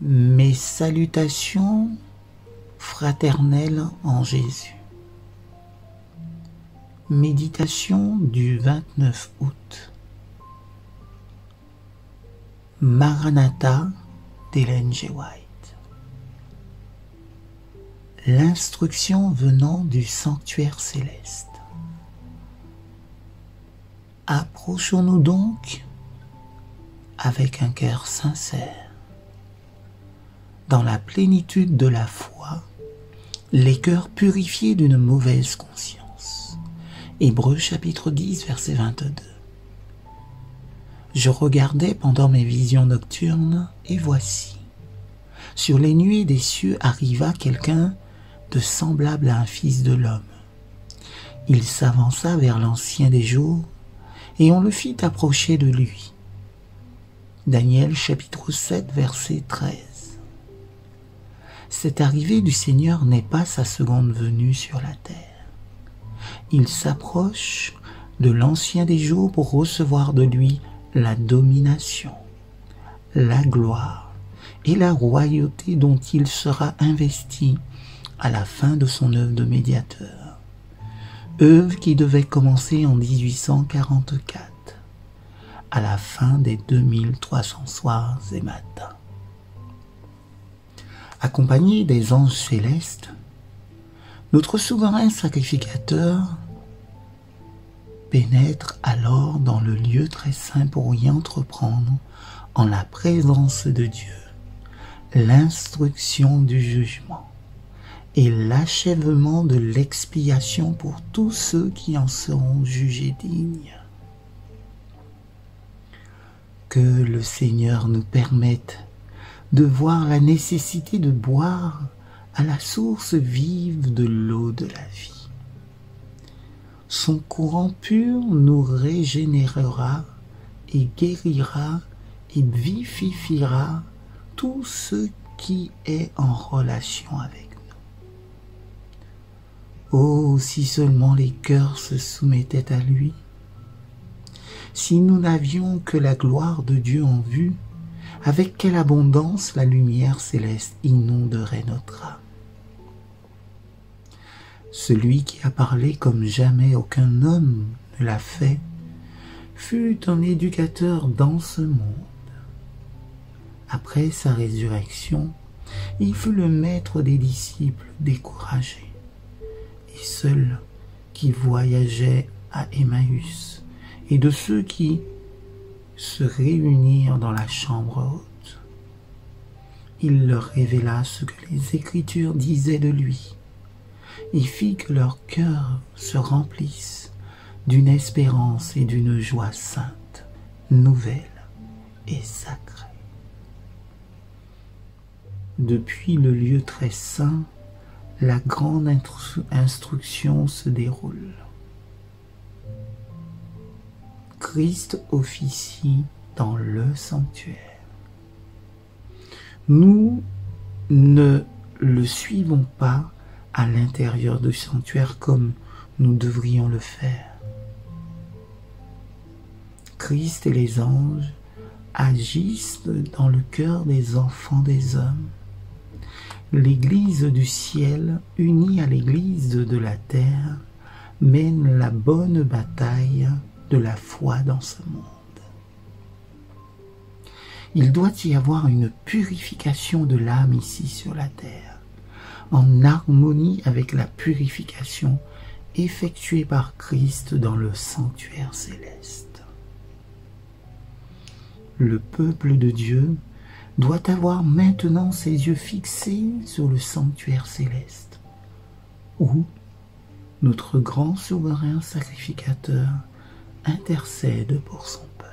Mes salutations fraternelles en Jésus. Méditation du 29 août. Maranatha d'Ellen G. White. L'instruction venant du sanctuaire céleste. Approchons-nous donc avec un cœur sincère, dans la plénitude de la foi, les cœurs purifiés d'une mauvaise conscience. Hébreux chapitre 10, verset 22. Je regardais pendant mes visions nocturnes, et voici, sur les nuées des cieux arriva quelqu'un de semblable à un fils de l'homme. Il s'avança vers l'ancien des jours, et on le fit approcher de lui. Daniel chapitre 7, verset 13. Cette arrivée du Seigneur n'est pas sa seconde venue sur la terre. Il s'approche de l'ancien des jours pour recevoir de lui la domination, la gloire et la royauté dont il sera investi à la fin de son œuvre de médiateur. Œuvre qui devait commencer en 1844, à la fin des 2300 soirs et matins. Accompagné des anges célestes, notre souverain sacrificateur pénètre alors dans le lieu très saint pour y entreprendre, en la présence de Dieu, l'instruction du jugement et l'achèvement de l'expiation pour tous ceux qui en seront jugés dignes. Que le Seigneur nous permette de voir la nécessité de boire à la source vive de l'eau de la vie. Son courant pur nous régénérera et guérira et vivifiera tout ce qui est en relation avec nous. Oh, si seulement les cœurs se soumettaient à lui, si nous n'avions que la gloire de Dieu en vue, avec quelle abondance la lumière céleste inonderait notre âme. Celui qui a parlé comme jamais aucun homme ne l'a fait, fut un éducateur dans ce monde. Après sa résurrection, il fut le maître des disciples découragés, et seul qui voyageait à Emmaüs, et de ceux qui se réunirent dans la chambre haute. Il leur révéla ce que les Écritures disaient de lui, et fit que leur cœur se remplisse d'une espérance et d'une joie sainte, nouvelle et sacrée. Depuis le lieu très saint, la grande instruction se déroule. Christ officie dans le sanctuaire. Nous ne le suivons pas à l'intérieur du sanctuaire comme nous devrions le faire. Christ et les anges agissent dans le cœur des enfants des hommes. L'Église du ciel, unie à l'Église de la terre, mène la bonne bataille de la foi dans ce monde. Il doit y avoir une purification de l'âme ici sur la terre, en harmonie avec la purification effectuée par Christ dans le sanctuaire céleste. Le peuple de Dieu doit avoir maintenant ses yeux fixés sur le sanctuaire céleste, où notre grand souverain sacrificateur intercède pour son peuple.